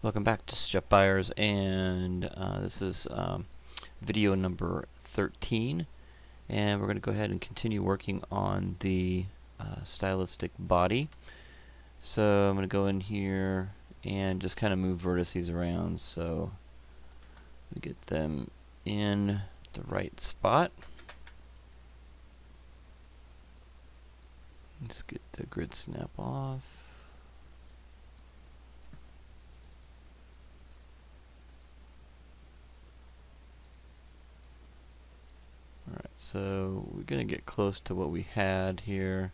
Welcome back to Chef Byers, and this is video number 13, and we're going to go ahead and continue working on the stylistic body. So I'm going to go in here and just kind of move vertices around so we get them in the right spot. Let's get the grid snap off. Alright, so we're going to get close to what we had here,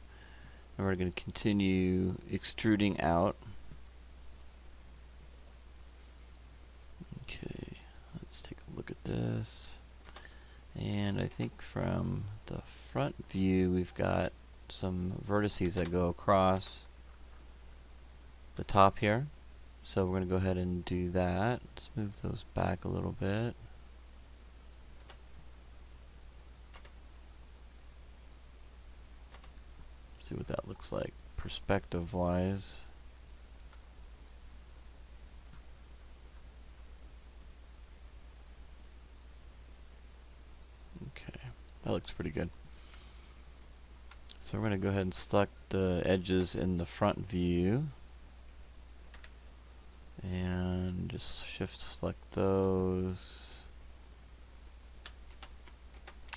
and we're going to continue extruding out. Okay, let's take a look at this. And I think from the front view we've got some vertices that go across the top here. So we're going to go ahead and do that. Let's move those back a little bit. See what that looks like perspective wise. Okay, that looks pretty good. So we're going to go ahead and select the edges in the front view and just shift select those.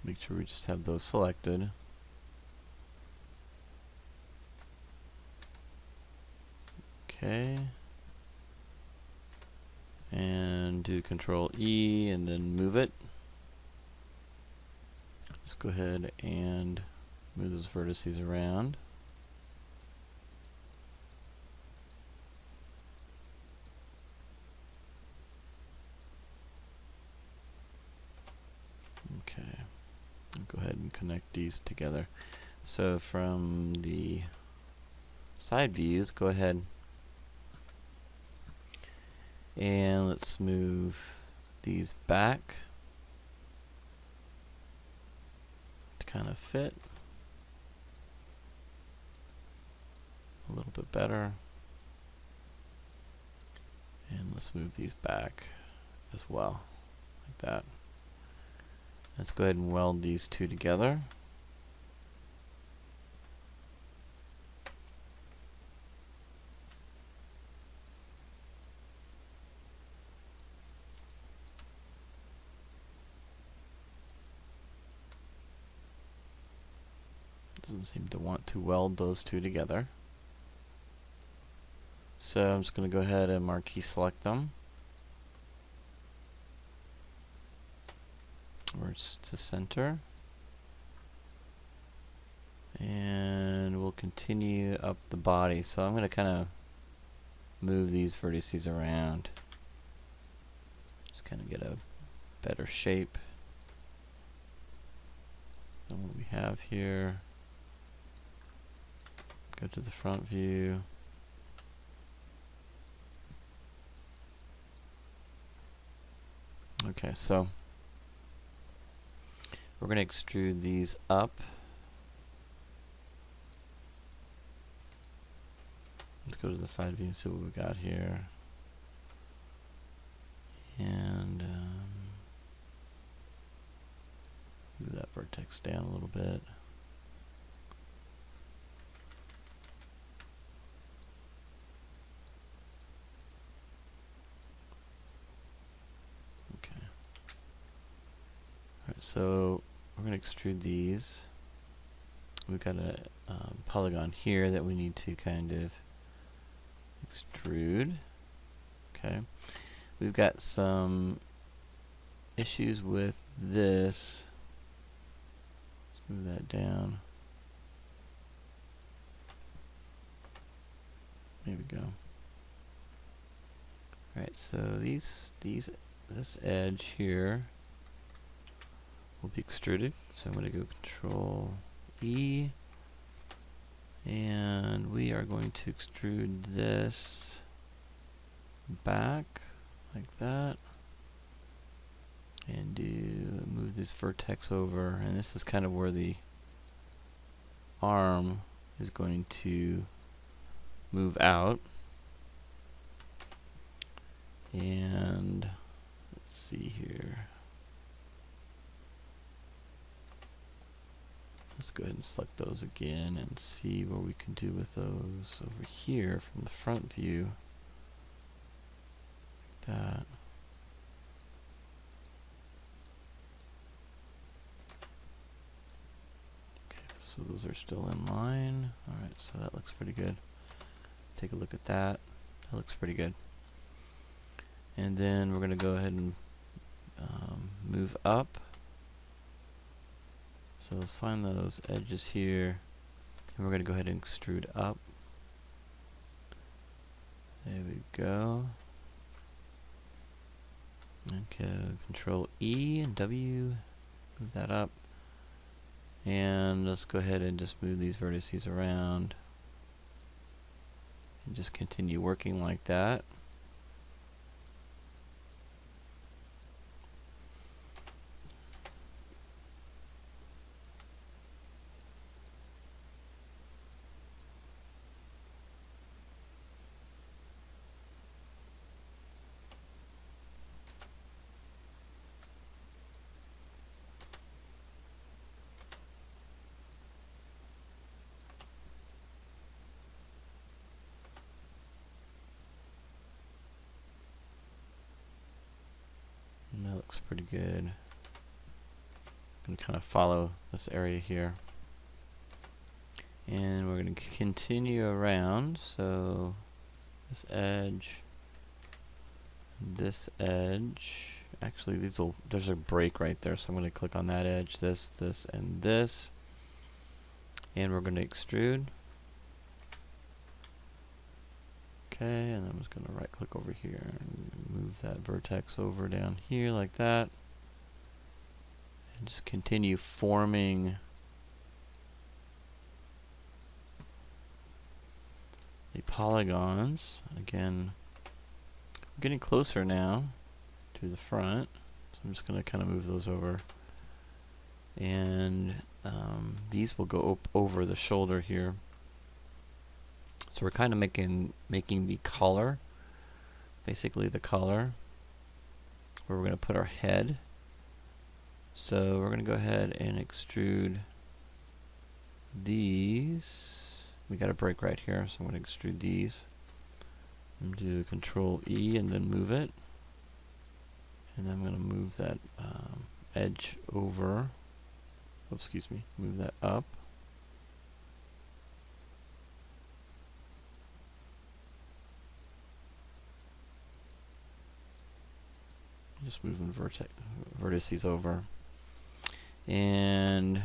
Make sure we just have those selected. Okay, and do Control E and then move it. Let's go ahead and move those vertices around. Okay, I'll go ahead and connect these together. So from the side views, go ahead and let's move these back to kind of fit a little bit better. And let's move these back as well, like that. Let's go ahead and weld these two together. Doesn't seem to want to weld those two together. So I'm just going to go ahead and marquee select them. Merge to center. And we'll continue up the body. So I'm going to kind of move these vertices around. Just kind of get a better shape than what we have here. Go to the front view. Okay, so we're going to extrude these up. Let's go to the side view and see what we got here. And move that vertex down a little bit. So we're going to extrude these. We've got a polygon here that we need to kind of extrude. Okay. We've got some issues with this. Let's move that down. There we go. Alright, so this edge here will be extruded. So I'm going to go Control E, and we are going to extrude this back like that, and move this vertex over, and this is kind of where the arm is going to move out. And let's see here. Let's go ahead and select those again and see what we can do with those over here from the front view. Like that. Okay, so those are still in line. Alright, so that looks pretty good. Take a look at that. That looks pretty good. And then we're going to go ahead and move up. So let's find those edges here, and we're going to go ahead and extrude up. There we go. Okay, Control E and W, move that up. And let's go ahead and just move these vertices around. And just continue working like that. And that looks pretty good. I'm going to kind of follow this area here. And we're going to continue around. So this edge, actually there's a break right there, so I'm going to click on that edge, this, and this. And we're going to extrude. Okay, and I'm just going to right click over here and move that vertex over down here like that. And just continue forming the polygons. Again, we're getting closer now to the front, so I'm just going to kind of move those over. And these will go over the shoulder here. So we're kind of making the collar, basically the collar, where we're going to put our head. So we're going to go ahead and extrude these. We got a break right here, so I'm going to extrude these. And do Control E and then move it. And then I'm going to move that edge over. Oops, excuse me. Move that up. Just moving vertices over. And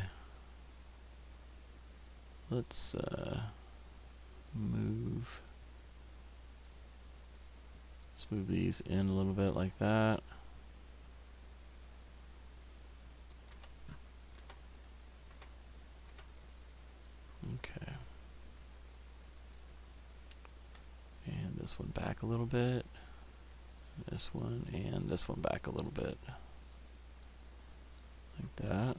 let's move these in a little bit like that. Okay. And this one back a little bit. This one and this one back a little bit. Like that.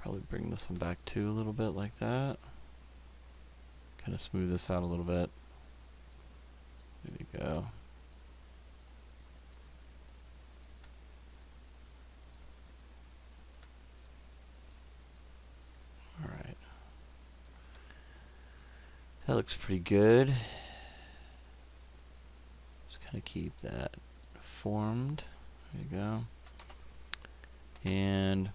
Probably bring this one back too a little bit like that. Kind of smooth this out a little bit. There we go. Alright. That looks pretty good. Just kind of keep that formed. There you go. And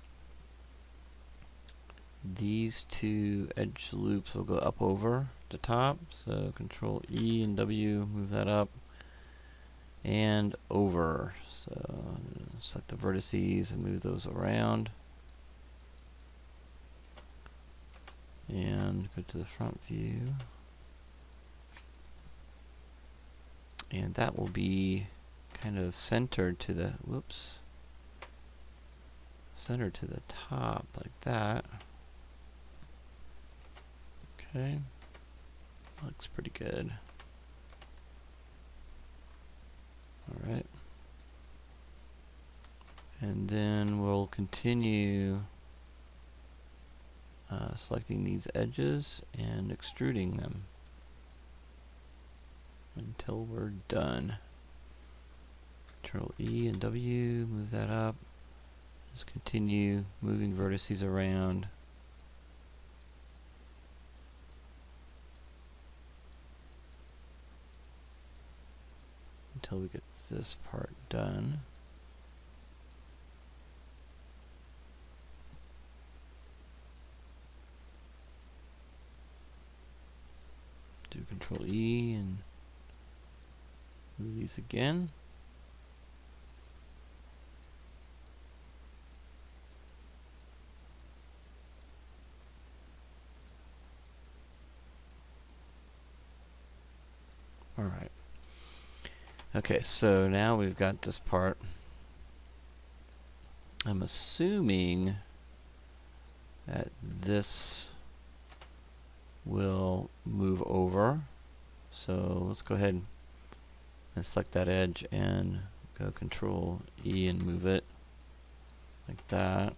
these two edge loops will go up over the top. So Control E and W, move that up and over. So select the vertices and move those around. And go to the front view. And that will be kind of centered to the, centered to the top like that. Okay, looks pretty good. Alright. And then we'll continue selecting these edges and extruding them. until we're done. Control E and W, move that up. Just continue moving vertices around. Until we get this part done. Do Control E and move these again. Alright. Okay, so now we've got this part. I'm assuming that this will move over. So let's go ahead and select that edge and go Control E and move it like that.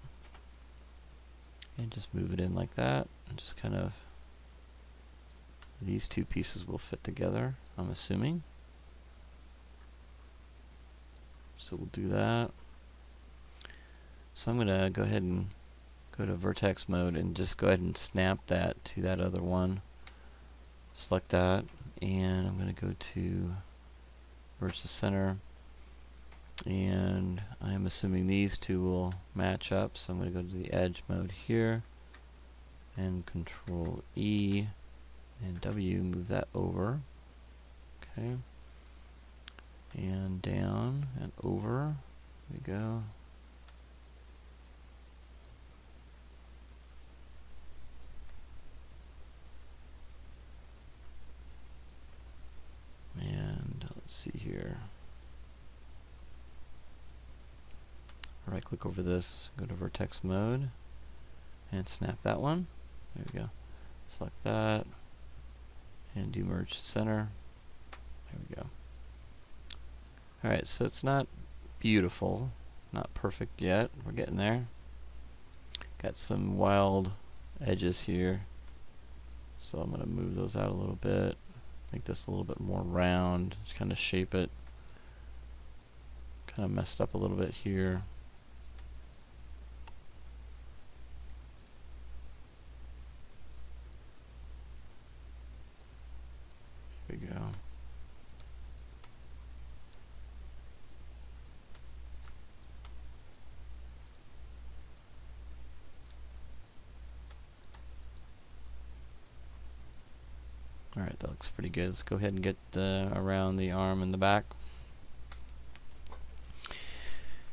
And just move it in like that. And just kind of, these two pieces will fit together, I'm assuming. So we'll do that. So I'm going to go ahead and go to vertex mode and just go ahead and snap that to that other one. Select that, and I'm going to go to merge the center, and I'm assuming these two will match up, so I'm going to go to the edge mode here and Control E and W, move that over. Okay, and down and over. There we go. And let's see here. Right click over this, go to vertex mode, and snap that one. There we go. Select that, and do merge center. There we go. Alright, so it's not beautiful, not perfect yet. We're getting there. Got some wild edges here, so I'm going to move those out a little bit. Make this a little bit more round, just kind of shape it. Kind of messed up a little bit here. Here we go. Alright, that looks pretty good. Let's go ahead and get around the arm and the back.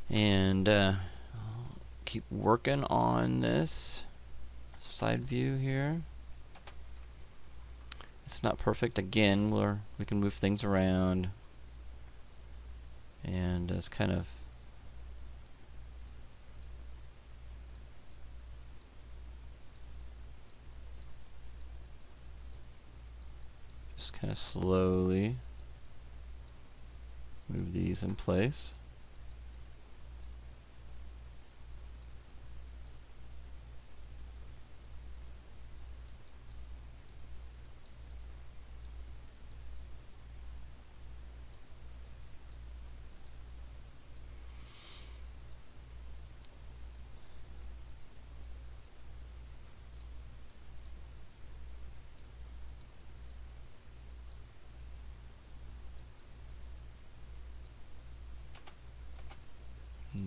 And I'll keep working on this side view here. It's not perfect. Again, we can move things around. And it's kind of just kind of slowly move these in place.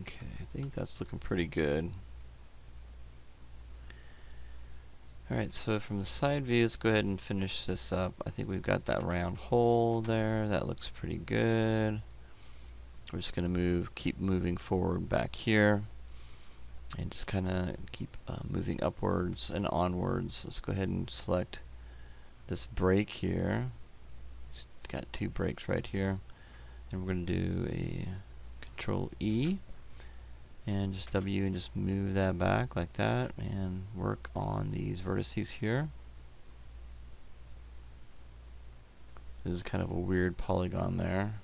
Okay, I think that's looking pretty good. Alright, so from the side view, let's go ahead and finish this up. I think we've got that round hole there. That looks pretty good. We're just going to keep moving forward back here. And just kind of keep moving upwards and onwards. Let's go ahead and select this break here. It's got two breaks right here. And we're going to do a Control E. And just W and just move that back like that and work on these vertices here. This is kind of a weird polygon there.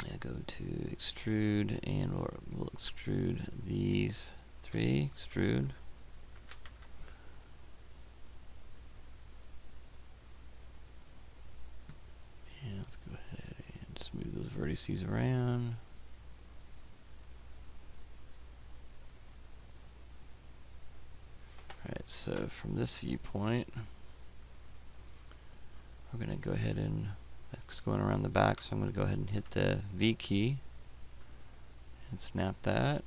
And go to extrude, and we'll extrude these three. Extrude. move those vertices around. Alright, so from this viewpoint, we're going to go ahead and, that's going around the back, so I'm going to go ahead and hit the V key and snap that.